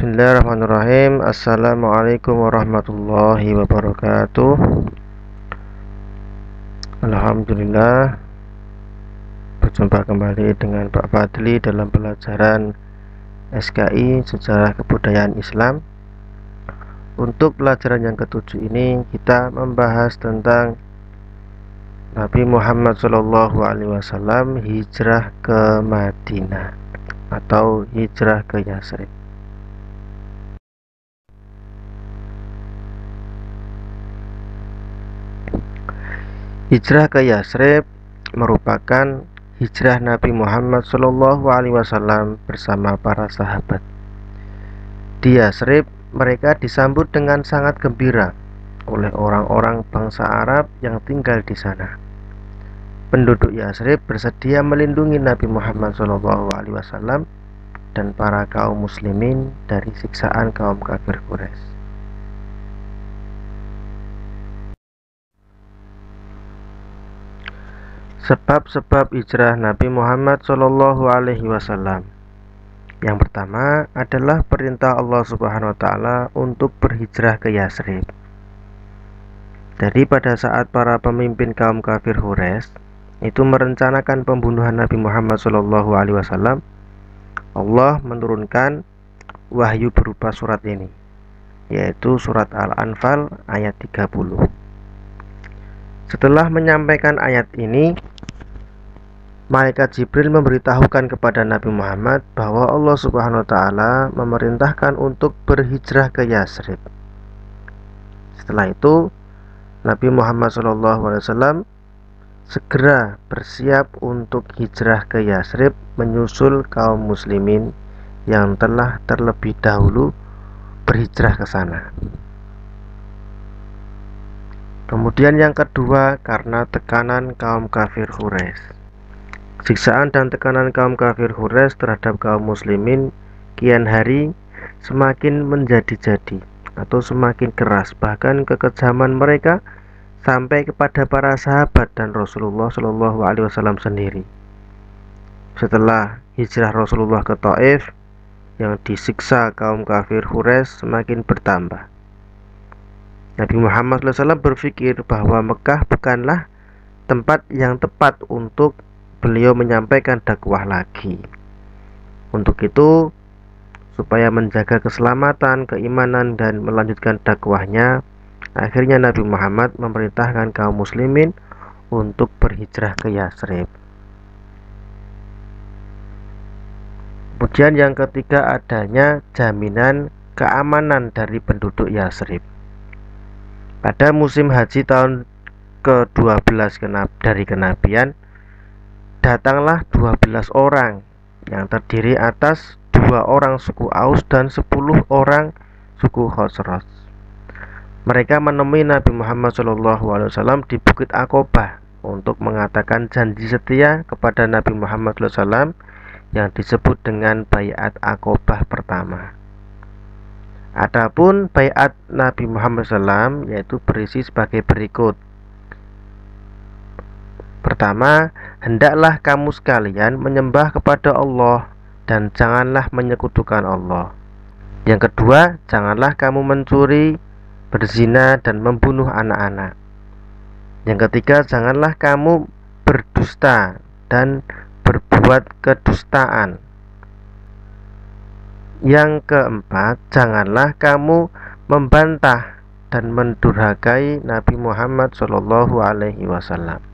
Bismillahirrahmanirrahim. Assalamualaikum warahmatullahi wabarakatuh. Alhamdulillah, berjumpa kembali dengan Pak Fadli dalam pelajaran SKI Sejarah Kebudayaan Islam. Untuk pelajaran yang ketujuh ini kita membahas tentang Nabi Muhammad SAW hijrah ke Madinah atau hijrah ke Yasrib. Hijrah ke Yasrib merupakan hijrah Nabi Muhammad SAW bersama para sahabat. Di Yasrib mereka disambut dengan sangat gembira oleh orang-orang bangsa Arab yang tinggal di sana. Penduduk Yasrib bersedia melindungi Nabi Muhammad SAW dan para kaum muslimin dari siksaan kaum kafir Quraisy. Sebab-sebab hijrah Nabi Muhammad SAW. Yang pertama adalah perintah Allah Subhanahu wa taala untuk berhijrah ke Yasrib. Jadi pada saat para pemimpin kaum kafir Quraisy itu merencanakan pembunuhan Nabi Muhammad SAW, Allah menurunkan wahyu berupa surat ini, yaitu surat Al-Anfal ayat 30. Setelah menyampaikan ayat ini, malaikat Jibril memberitahukan kepada Nabi Muhammad bahwa Allah Subhanahu wa taala memerintahkan untuk berhijrah ke Yasrib. Setelah itu, Nabi Muhammad SAW segera bersiap untuk hijrah ke Yasrib menyusul kaum muslimin yang telah terlebih dahulu berhijrah ke sana. Kemudian yang kedua, karena tekanan kaum kafir Quraisy. Siksaan dan tekanan kaum kafir Quraisy terhadap kaum muslimin kian hari semakin menjadi-jadi atau semakin keras, bahkan kekejaman mereka sampai kepada para sahabat dan Rasulullah SAW sendiri. Setelah hijrah Rasulullah ke Taif, yang disiksa kaum kafir Quraisy semakin bertambah. Nabi Muhammad SAW berpikir bahwa Mekah bukanlah tempat yang tepat untuk beliau menyampaikan dakwah lagi. Untuk itu, supaya menjaga keselamatan, keimanan, dan melanjutkan dakwahnya, akhirnya Nabi Muhammad memerintahkan kaum muslimin untuk berhijrah ke Yasrib. Kemudian yang ketiga, adanya jaminan keamanan dari penduduk Yasrib. Pada musim haji tahun ke-12 dari kenabian, datanglah 12 orang yang terdiri atas 2 orang suku Aus dan 10 orang suku Khosraj. Mereka menemui Nabi Muhammad SAW di Bukit Aqobah untuk mengatakan janji setia kepada Nabi Muhammad SAW yang disebut dengan Baiat Aqobah pertama. Adapun baiat Nabi Muhammad SAW yaitu berisi sebagai berikut. Pertama, hendaklah kamu sekalian menyembah kepada Allah dan janganlah menyekutukan Allah. Yang kedua, janganlah kamu mencuri, berzina, dan membunuh anak-anak. Yang ketiga, janganlah kamu berdusta dan berbuat kedustaan. Yang keempat, janganlah kamu membantah dan mendurhakai Nabi Muhammad SAW.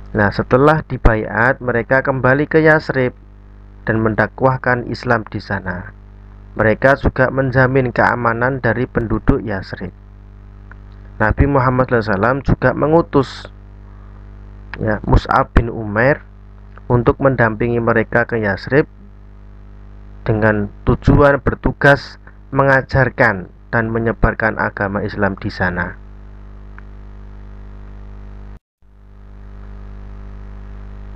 Nah, setelah dibaiat, mereka kembali ke Yasrib dan mendakwahkan Islam di sana. Mereka juga menjamin keamanan dari penduduk Yasrib. Nabi Muhammad SAW juga mengutus Mus'ab bin Umair untuk mendampingi mereka ke Yasrib dengan tujuan bertugas mengajarkan dan menyebarkan agama Islam di sana.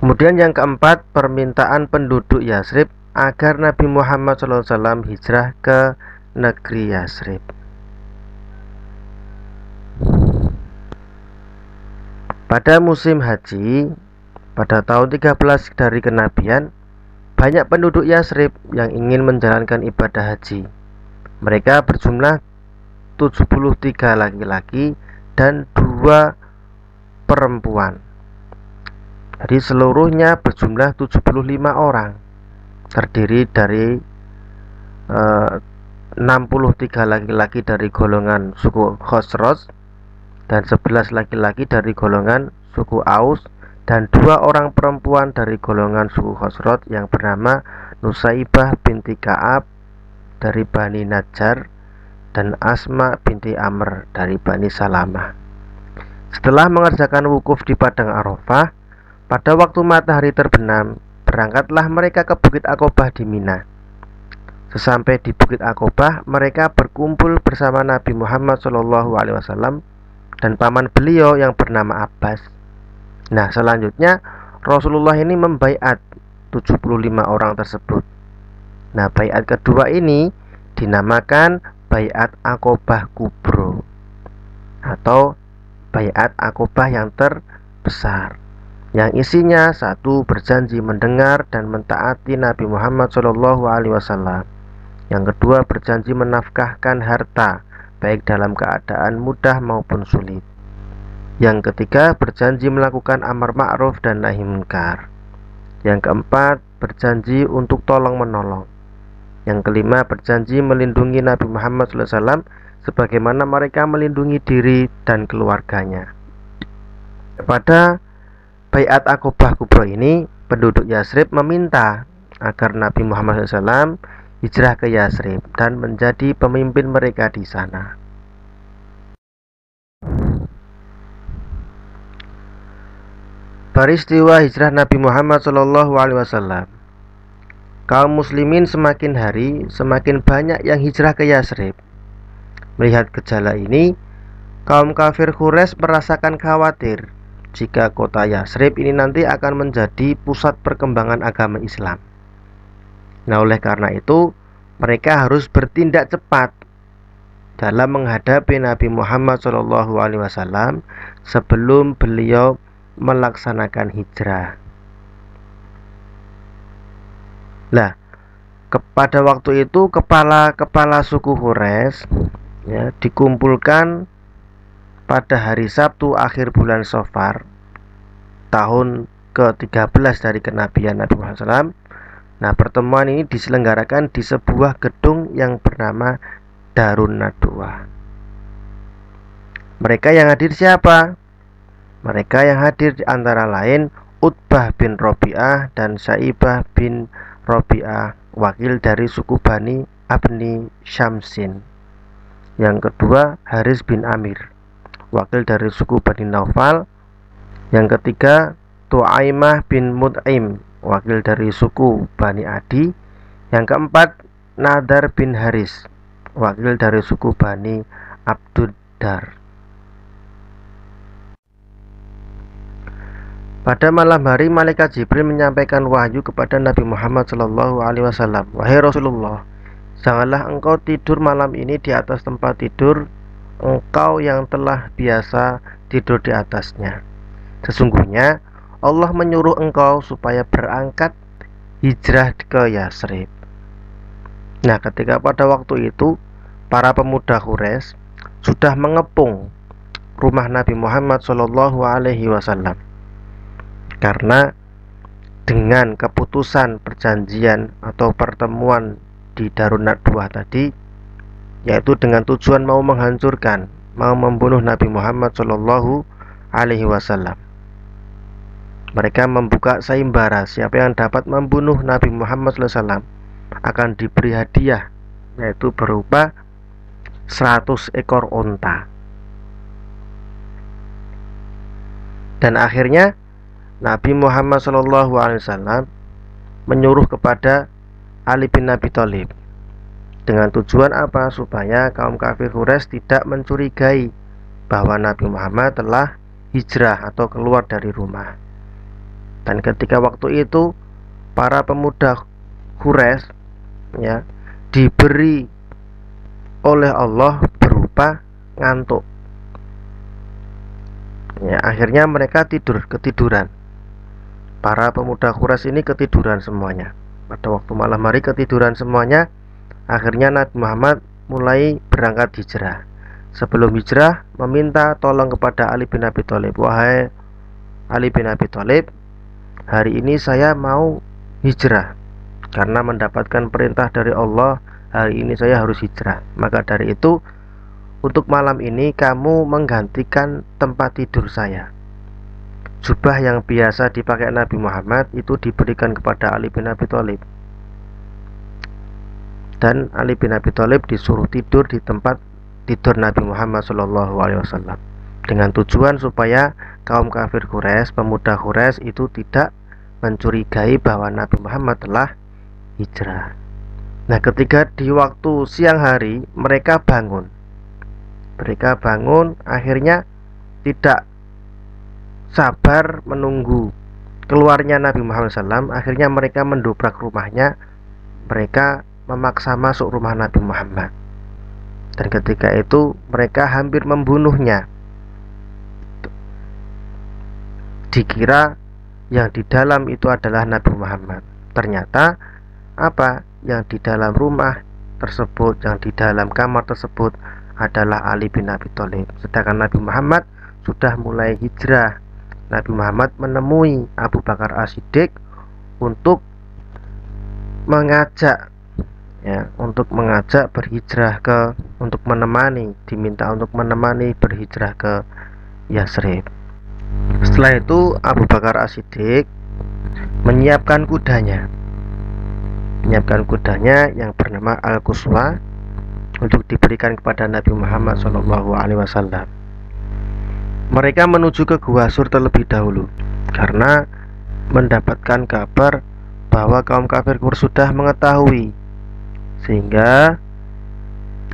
Kemudian yang keempat, permintaan penduduk Yasrib agar Nabi Muhammad SAW hijrah ke negeri Yasrib. Pada musim haji pada tahun 13 dari kenabian, banyak penduduk Yasrib yang ingin menjalankan ibadah haji. Mereka berjumlah 73 laki-laki dan 2 perempuan. Jadi seluruhnya berjumlah 75 orang, terdiri dari 63 laki-laki dari golongan suku Khosroj dan 11 laki-laki dari golongan suku Aus dan 2 orang perempuan dari golongan suku Khosroj yang bernama Nusaibah binti Ka'ab dari Bani Najjar dan Asma binti Amr dari Bani Salamah. Setelah mengerjakan wukuf di padang Arafah, pada waktu matahari terbenam, berangkatlah mereka ke Bukit Aqobah di Mina. Sesampai di Bukit Aqobah, mereka berkumpul bersama Nabi Muhammad SAW dan paman beliau yang bernama Abbas. Nah, selanjutnya Rasulullah ini membaiat 75 orang tersebut. Nah, baiat kedua ini dinamakan baiat Aqobah Kubro atau baiat Aqobah yang terbesar, yang isinya satu, berjanji mendengar dan mentaati Nabi Muhammad SAW. Yang kedua, berjanji menafkahkan harta baik dalam keadaan mudah maupun sulit. Yang ketiga, berjanji melakukan amar ma'ruf dan nahi munkar. Yang keempat, berjanji untuk tolong menolong. Yang kelima, berjanji melindungi Nabi Muhammad SAW sebagaimana mereka melindungi diri dan keluarganya. Pada baiat Aqobah Kubro ini, penduduk Yasrib meminta agar Nabi Muhammad SAW hijrah ke Yasrib dan menjadi pemimpin mereka di sana. Peristiwa hijrah Nabi Muhammad SAW. Kaum muslimin semakin hari semakin banyak yang hijrah ke Yasrib. Melihat gejala ini, kaum kafir Quraisy merasakan khawatir jika kota Yasrib ini nanti akan menjadi pusat perkembangan agama Islam. Nah, oleh karena itu mereka harus bertindak cepat dalam menghadapi Nabi Muhammad SAW sebelum beliau melaksanakan hijrah. Nah, pada waktu itu kepala-kepala suku Quraisy dikumpulkan pada hari Sabtu akhir bulan Safar tahun ke-13 dari kenabian Nabi Muhammad SAW. Nah, pertemuan ini diselenggarakan di sebuah gedung yang bernama Darun Nadwa. Mereka yang hadir siapa? Mereka yang hadir antara lain Utbah bin Robi'ah dan Syaibah bin Robi'ah, wakil dari suku Bani Abni Syamsin. Yang kedua, Haris bin Amir, wakil dari suku Bani Naufal. Yang ketiga, Tu'aimah bin Mut'im, wakil dari suku Bani Adi. Yang keempat, Nadar bin Haris, wakil dari suku Bani Abduddar. Pada malam hari, malaikat Jibril menyampaikan wahyu kepada Nabi Muhammad SAW. Wahai Rasulullah, janganlah engkau tidur malam ini di atas tempat tidur engkau yang telah biasa tidur di atasnya. Sesungguhnya Allah menyuruh engkau supaya berangkat hijrah ke Yasrib. Nah, ketika pada waktu itu para pemuda Quraisy sudah mengepung rumah Nabi Muhammad SAW, karena dengan keputusan perjanjian atau pertemuan di Darun Nadwa tadi, yaitu dengan tujuan mau menghancurkan, mau membunuh Nabi Muhammad SAW. Mereka membuka sayembara, siapa yang dapat membunuh Nabi Muhammad SAW akan diberi hadiah, yaitu berupa 100 ekor onta. Dan akhirnya Nabi Muhammad SAW menyuruh kepada Ali bin Abi Thalib dengan tujuan apa? Supaya kaum kafir Quraisy tidak mencurigai bahwa Nabi Muhammad telah hijrah atau keluar dari rumah. Dan ketika waktu itu para pemuda Quraisy diberi oleh Allah berupa ngantuk. Akhirnya mereka ketiduran. Para pemuda Quraisy ini ketiduran semuanya. pada waktu malam hari ketiduran semuanya. Akhirnya Nabi Muhammad mulai berangkat hijrah. Sebelum hijrah meminta tolong kepada Ali bin Abi Thalib, "Wahai Ali bin Abi Thalib, hari ini saya mau hijrah karena mendapatkan perintah dari Allah. Hari ini saya harus hijrah. Maka dari itu, untuk malam ini kamu menggantikan tempat tidur saya." Jubah yang biasa dipakai Nabi Muhammad itu diberikan kepada Ali bin Abi Thalib, dan Ali bin Abi Thalib disuruh tidur di tempat tidur Nabi Muhammad SAW, dengan tujuan supaya kaum kafir Quraisy, pemuda Quraisy itu tidak mencurigai bahwa Nabi Muhammad telah hijrah. Nah, ketika di waktu siang hari mereka bangun, akhirnya tidak sabar menunggu keluarnya Nabi Muhammad SAW. Akhirnya mereka mendobrak rumahnya, mereka memaksa masuk rumah Nabi Muhammad, dan ketika itu mereka hampir membunuhnya. Dikira yang di dalam itu adalah Nabi Muhammad. Ternyata apa? Yang di dalam rumah tersebut, yang di dalam kamar tersebut adalah Ali bin Abi Thalib. Sedangkan Nabi Muhammad sudah mulai hijrah. Nabi Muhammad menemui Abu Bakar As-Siddiq untuk mengajak berhijrah untuk menemani, diminta untuk menemani berhijrah ke Yasrib. Setelah itu Abu Bakar As-Siddiq menyiapkan kudanya yang bernama Al-Quswa untuk diberikan kepada Nabi Muhammad SAW. Mereka menuju ke Gua Sur terlebih dahulu karena mendapatkan kabar bahwa kaum kafir Quraisy sudah mengetahui, sehingga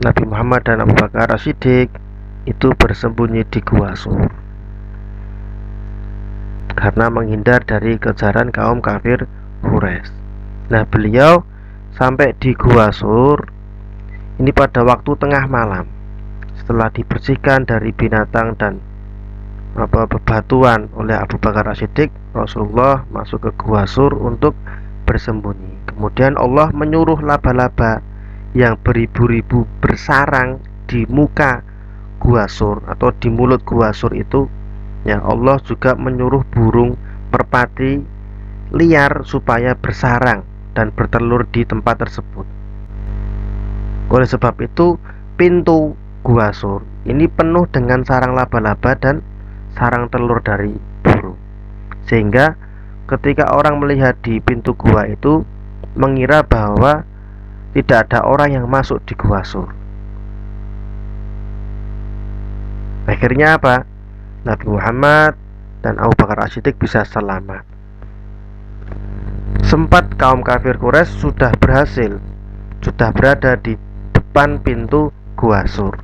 Nabi Muhammad dan Abu Bakar As-Siddiq itu bersembunyi di Gua Sur karena menghindar dari kejaran kaum kafir Quraisy. Nah, beliau sampai di Gua Sur ini pada waktu tengah malam. Setelah dibersihkan dari binatang dan bebatuan oleh Abu Bakar As-Siddiq, Rasulullah masuk ke Gua Sur untuk bersembunyi. Kemudian Allah menyuruh laba-laba yang beribu-ribu bersarang di muka Gua Sur atau di mulut Gua Sur itu. Ya, Allah juga menyuruh burung merpati liar supaya bersarang dan bertelur di tempat tersebut. Oleh sebab itu, pintu Gua Sur ini penuh dengan sarang laba-laba dan sarang telur dari burung, sehingga ketika orang melihat di pintu gua itu mengira bahwa tidak ada orang yang masuk di Gua Sur. Akhirnya apa? Nabi Muhammad dan Abu Bakar As-Siddiq bisa selamat. Sempat kaum kafir Quraisy sudah berada di depan pintu Gua Sur,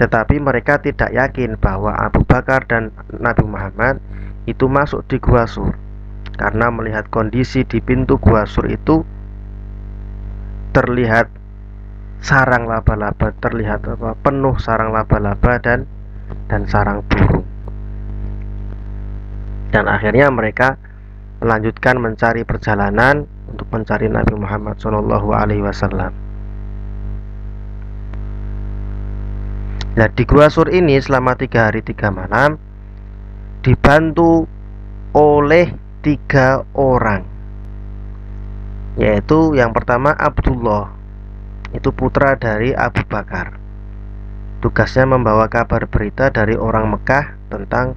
tetapi mereka tidak yakin bahwa Abu Bakar dan Nabi Muhammad itu masuk di Gua Sur, karena melihat kondisi di pintu Gua Sur itu terlihat sarang laba-laba, penuh sarang laba-laba dan sarang burung. Dan akhirnya mereka melanjutkan mencari perjalanan untuk mencari Nabi Muhammad SAW. Nah, di Gua Sur ini selama 3 hari 3 malam dibantu oleh 3 orang, yaitu yang pertama Abdullah, itu putra dari Abu Bakar. Tugasnya membawa kabar berita dari orang Mekah tentang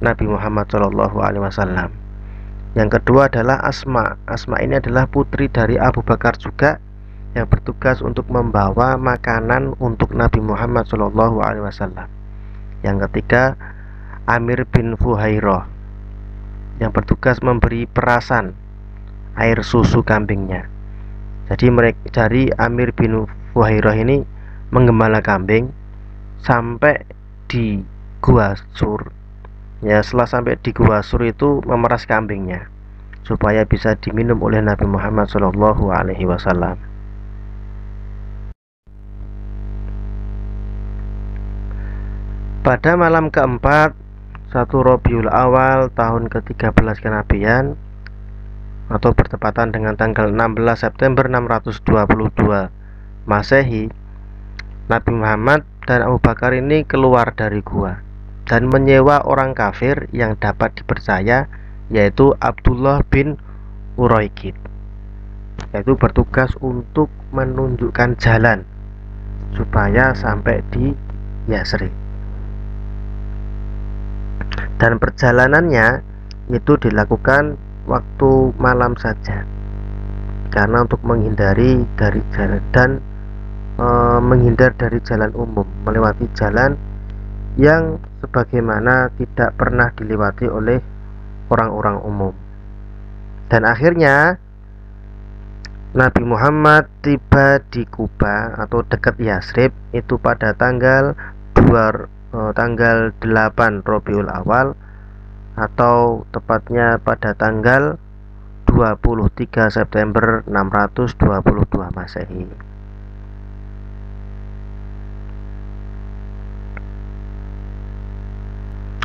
Nabi Muhammad SAW. Yang kedua adalah Asma. Asma ini adalah putri dari Abu Bakar juga, yang bertugas untuk membawa makanan untuk Nabi Muhammad SAW. Yang ketiga Amir bin Fuhairah, yang bertugas memberi perasan air susu kambingnya. Jadi Amir bin Fuhairah ini menggembala kambing sampai di Gua Sur. Ya, setelah sampai di Gua Sur itu memeras kambingnya supaya bisa diminum oleh Nabi Muhammad SAW. Pada malam keempat 1 Rabiul Awal tahun ke-13 kenabian, atau bertepatan dengan tanggal 16 September 622 Masehi, Nabi Muhammad dan Abu Bakar ini keluar dari gua dan menyewa orang kafir yang dapat dipercaya, yaitu Abdullah bin Uraikid, yaitu bertugas untuk menunjukkan jalan supaya sampai di Yasrib. Dan perjalanannya itu dilakukan waktu malam saja, karena untuk menghindari dari jalan dan menghindar dari jalan umum, melewati jalan yang sebagaimana tidak pernah dilewati oleh orang-orang umum. Dan akhirnya Nabi Muhammad tiba di Kuba atau dekat Yasrib itu pada tanggal 8 Rabiul Awal, atau tepatnya pada tanggal 23 September 622 Masehi.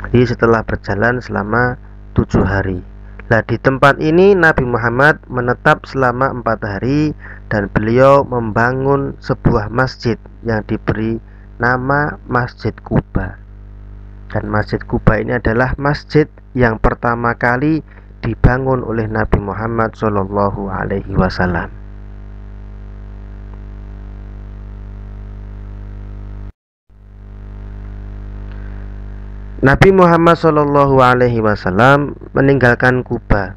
Jadi setelah berjalan selama 7 hari. Nah, di tempat ini Nabi Muhammad menetap selama 4 hari dan beliau membangun sebuah masjid yang diberi nama Masjid Kuba. Dan Masjid Kuba ini adalah masjid yang pertama kali dibangun oleh Nabi Muhammad Shallallahu Alaihi Wasallam. Nabi Muhammad Shallallahu Alaihi Wasallam meninggalkan Kuba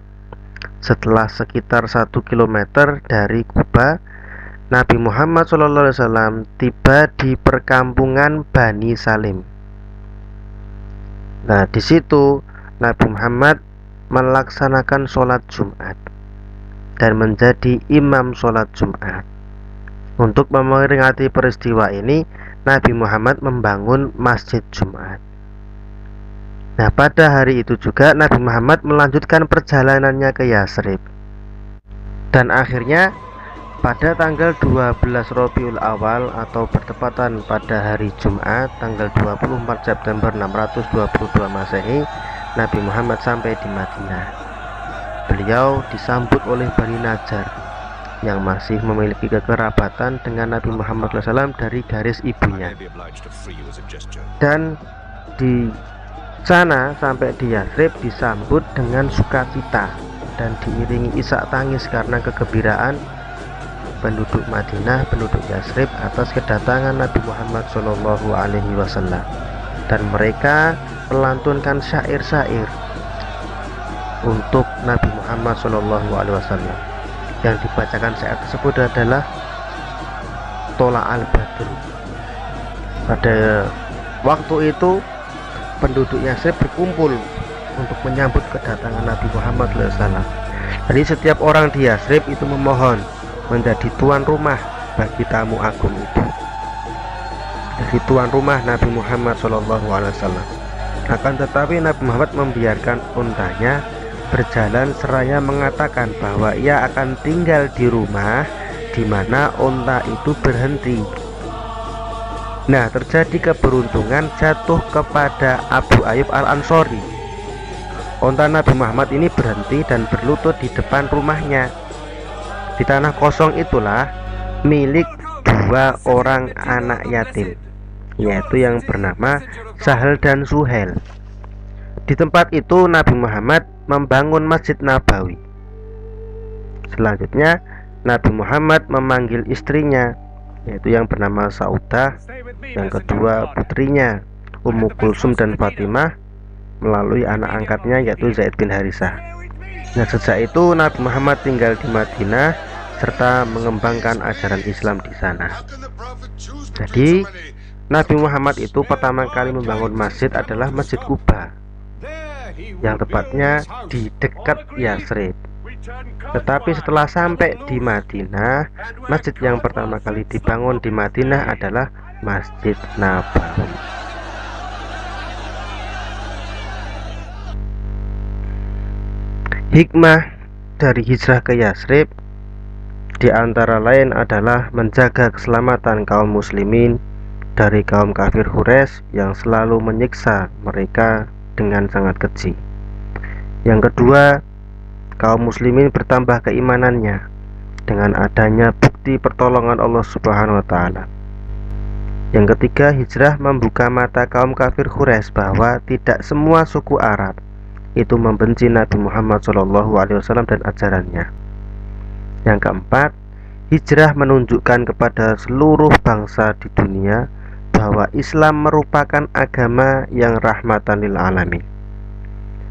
setelah sekitar 1 kilometer dari Kuba. Nabi Muhammad Shallallahu Alaihi Wasallam tiba di perkampungan Bani Salim. Nah, di situ Nabi Muhammad melaksanakan sholat Jumat dan menjadi imam sholat Jumat. Untuk memperingati peristiwa ini, Nabi Muhammad membangun masjid Jumat. Nah, pada hari itu juga Nabi Muhammad melanjutkan perjalanannya ke Yasrib. Dan akhirnya pada tanggal 12 Rabiul Awal atau bertepatan pada hari Jumat tanggal 24 September 622 Masehi, Nabi Muhammad sampai di Madinah. Beliau disambut oleh Bani Najjar yang masih memiliki kekerabatan dengan Nabi Muhammad SAW dari garis ibunya. Dan di sana sampai di Yasrib disambut dengan sukacita dan diiringi isak tangis karena kegembiraan penduduk Madinah, penduduk Yasrib atas kedatangan Nabi Muhammad Shallallahu Alaihi Wasallam. Dan mereka melantunkan syair-syair untuk Nabi Muhammad Shallallahu Alaihi Wasallam. Yang dibacakan syair tersebut adalah Tola al-Badr. Pada waktu itu penduduk Yasrib berkumpul untuk menyambut kedatangan Nabi Muhammad SAW. Jadi setiap orang di Yasrib itu memohon menjadi tuan rumah bagi tamu agung itu, jadi tuan rumah Nabi Muhammad SAW. Akan tetapi Nabi Muhammad membiarkan untanya berjalan seraya mengatakan bahwa ia akan tinggal di rumah di mana unta itu berhenti. Nah, terjadi keberuntungan jatuh kepada Abu Ayyub Al-Ansori. Unta Nabi Muhammad ini berhenti dan berlutut di depan rumahnya. Di tanah kosong itulah milik 2 orang anak yatim, yaitu yang bernama Sahal dan Suhel. Di tempat itu Nabi Muhammad membangun Masjid Nabawi. Selanjutnya Nabi Muhammad memanggil istrinya, yaitu yang bernama Saudah, yang kedua putrinya Ummu Kulsum dan Fatimah, melalui anak angkatnya yaitu Zaid bin Harisah. Nah, sejak itu Nabi Muhammad tinggal di Madinah serta mengembangkan ajaran Islam di sana. Jadi Nabi Muhammad itu pertama kali membangun masjid adalah Masjid Kuba, yang tepatnya di dekat Yasrib. Tetapi setelah sampai di Madinah, masjid yang pertama kali dibangun di Madinah adalah Masjid Nabawi. Hikmah dari hijrah ke Yasrib di antara lain adalah menjaga keselamatan kaum muslimin dari kaum kafir Quraisy yang selalu menyiksa mereka dengan sangat keji. Yang kedua, kaum muslimin bertambah keimanannya dengan adanya bukti pertolongan Allah Subhanahu wa taala. Yang ketiga, hijrah membuka mata kaum kafir Quraisy bahwa tidak semua suku Arab itu membenci Nabi Muhammad SAW dan ajarannya. Yang keempat, hijrah menunjukkan kepada seluruh bangsa di dunia bahwa Islam merupakan agama yang rahmatan lil alamin.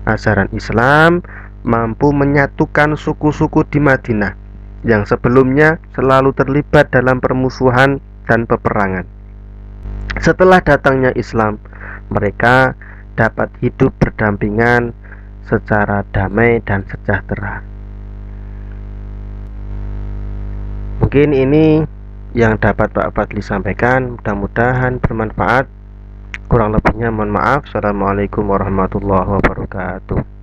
Ajaran Islam mampu menyatukan suku-suku di Madinah yang sebelumnya selalu terlibat dalam permusuhan dan peperangan. Setelah datangnya Islam, mereka dapat hidup berdampingan secara damai dan sejahtera. Mungkin ini yang dapat Pak Fadli sampaikan, mudah-mudahan bermanfaat. Kurang lebihnya mohon maaf. Assalamualaikum warahmatullahi wabarakatuh.